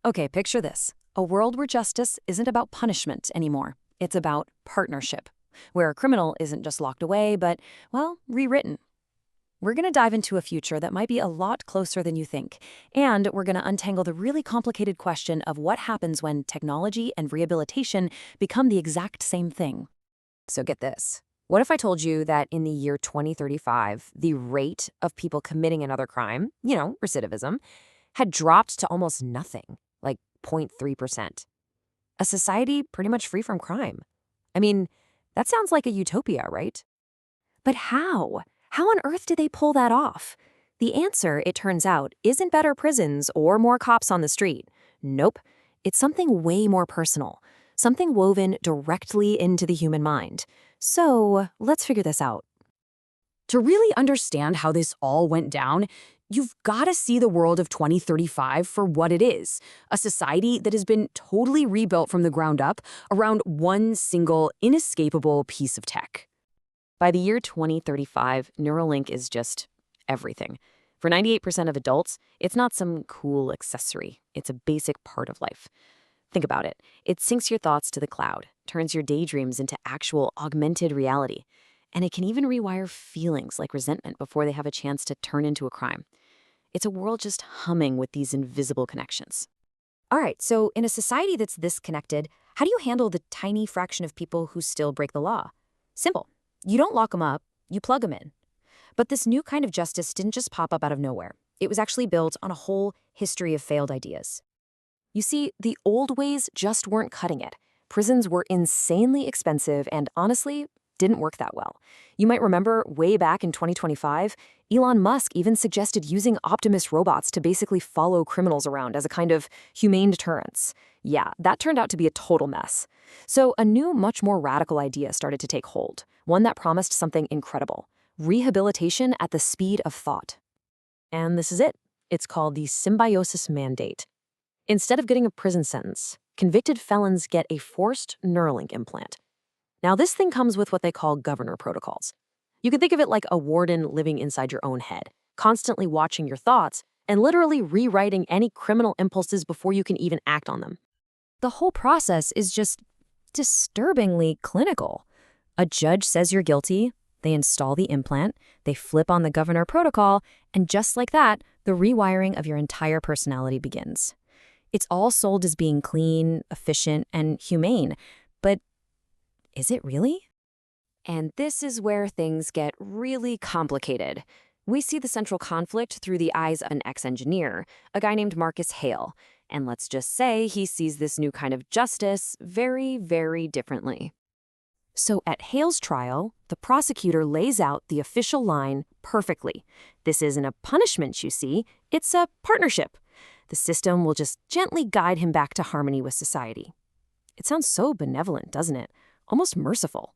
Okay, picture this. A world where justice isn't about punishment anymore. It's about partnership, where a criminal isn't just locked away, but, well, rewritten. We're going to dive into a future that might be a lot closer than you think, and we're going to untangle the really complicated question of what happens when technology and rehabilitation become the exact same thing. So get this. What if I told you that in the year 2035, the rate of people committing another crime, recidivism, had dropped to almost nothing, like 0.3%? A society pretty much free from crime. I mean, that sounds like a utopia, right? But how? How on earth did they pull that off? The answer, it turns out, isn't better prisons or more cops on the street. Nope. It's something way more personal, something woven directly into the human mind. So let's figure this out. To really understand how this all went down, you've got to see the world of 2035 for what it is, a society that has been totally rebuilt from the ground up around one single, inescapable piece of tech. By the year 2035, Neuralink is just everything. For 98% of adults, it's not some cool accessory. It's a basic part of life. Think about it. It syncs your thoughts to the cloud, turns your daydreams into actual augmented reality, and it can even rewire feelings like resentment before they have a chance to turn into a crime. It's a world just humming with these invisible connections. All right, so in a society that's this connected, how do you handle the tiny fraction of people who still break the law? Simple. You don't lock them up, you plug them in. But this new kind of justice didn't just pop up out of nowhere. It was actually built on a whole history of failed ideas. You see, the old ways just weren't cutting it. Prisons were insanely expensive and, honestly, didn't work that well. You might remember way back in 2025, Elon Musk even suggested using Optimus robots to basically follow criminals around as a kind of humane deterrence. Yeah, that turned out to be a total mess. So a new, much more radical idea started to take hold, one that promised something incredible: rehabilitation at the speed of thought. And this is it. It's called the Symbiosis Mandate. Instead of getting a prison sentence, convicted felons get a forced Neuralink implant. Now, this thing comes with what they call governor protocols. You can think of it like a warden living inside your own head, constantly watching your thoughts and literally rewriting any criminal impulses before you can even act on them. The whole process is just disturbingly clinical. A judge says you're guilty, they install the implant, they flip on the governor protocol, and just like that, the rewiring of your entire personality begins. It's all sold as being clean, efficient, and humane, but is it really? And this is where things get really complicated. We see the central conflict through the eyes of an ex-engineer, a guy named Marcus Hale, and let's just say he sees this new kind of justice very, very differently. So at Hale's trial, the prosecutor lays out the official line perfectly. This isn't a punishment, you see, it's a partnership. The system will just gently guide him back to harmony with society. It sounds so benevolent, doesn't it? Almost merciful.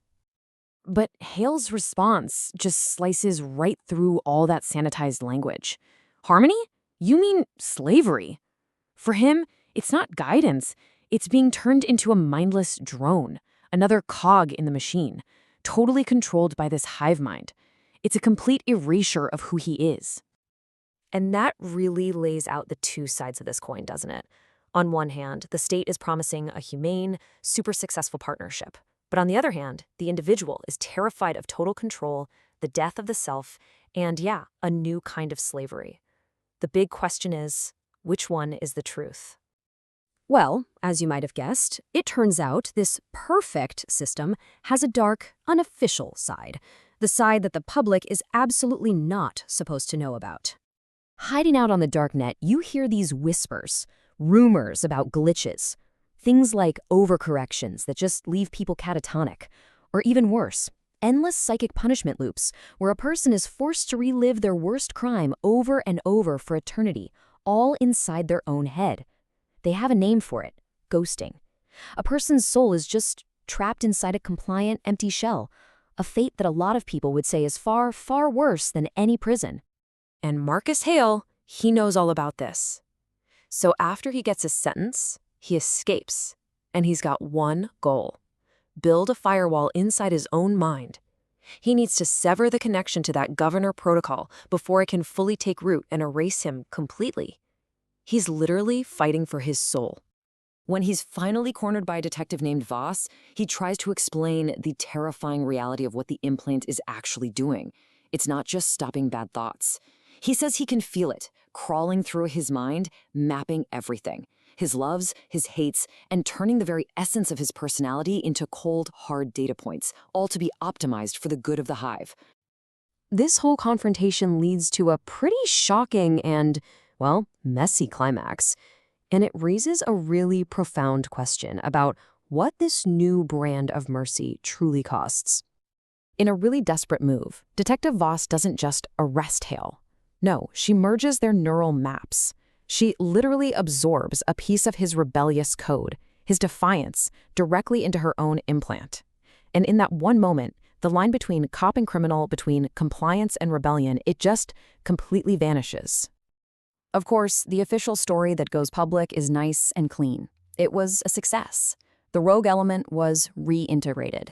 But Hale's response just slices right through all that sanitized language. Harmony? You mean slavery? For him, it's not guidance. It's being turned into a mindless drone, another cog in the machine, totally controlled by this hive mind. It's a complete erasure of who he is. And that really lays out the two sides of this coin, doesn't it? On one hand, the state is promising a humane, super successful partnership. But on the other hand, the individual is terrified of total control, the death of the self, and yeah, a new kind of slavery. The big question is, which one is the truth? Well, as you might have guessed, it turns out this perfect system has a dark, unofficial side, the side that the public is absolutely not supposed to know about. Hiding out on the dark net, you hear these whispers, rumors about glitches, things like overcorrections that just leave people catatonic, or even worse, endless psychic punishment loops where a person is forced to relive their worst crime over and over for eternity, all inside their own head. They have a name for it: ghosting. A person's soul is just trapped inside a compliant, empty shell, a fate that a lot of people would say is far, far worse than any prison. And Marcus Hale, he knows all about this. So after he gets his sentence, he escapes, and he's got one goal: build a firewall inside his own mind. He needs to sever the connection to that governor protocol before it can fully take root and erase him completely. He's literally fighting for his soul. When he's finally cornered by a detective named Voss, he tries to explain the terrifying reality of what the implant is actually doing. It's not just stopping bad thoughts. He says he can feel it, crawling through his mind, mapping everything. His loves, his hates, and turning the very essence of his personality into cold, hard data points, all to be optimized for the good of the hive. This whole confrontation leads to a pretty shocking and, well, messy climax. And it raises a really profound question about what this new brand of mercy truly costs. In a really desperate move, Detective Voss doesn't just arrest Hale. No, she merges their neural maps. She literally absorbs a piece of his rebellious code, his defiance, directly into her own implant. And in that one moment, the line between cop and criminal, between compliance and rebellion, it just completely vanishes. Of course, the official story that goes public is nice and clean. It was a success. The rogue element was reintegrated.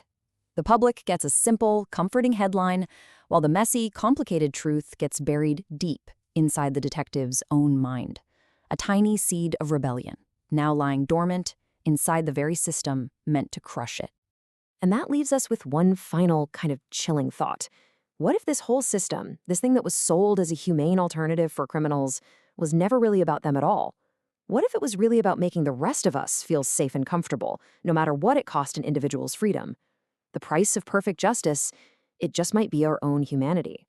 The public gets a simple, comforting headline, while the messy, complicated truth gets buried deep inside the detective's own mind. A tiny seed of rebellion, now lying dormant inside the very system meant to crush it. And that leaves us with one final kind of chilling thought. What if this whole system, this thing that was sold as a humane alternative for criminals, was never really about them at all? What if it was really about making the rest of us feel safe and comfortable, no matter what it cost an individual's freedom? The price of perfect justice, it just might be our own humanity.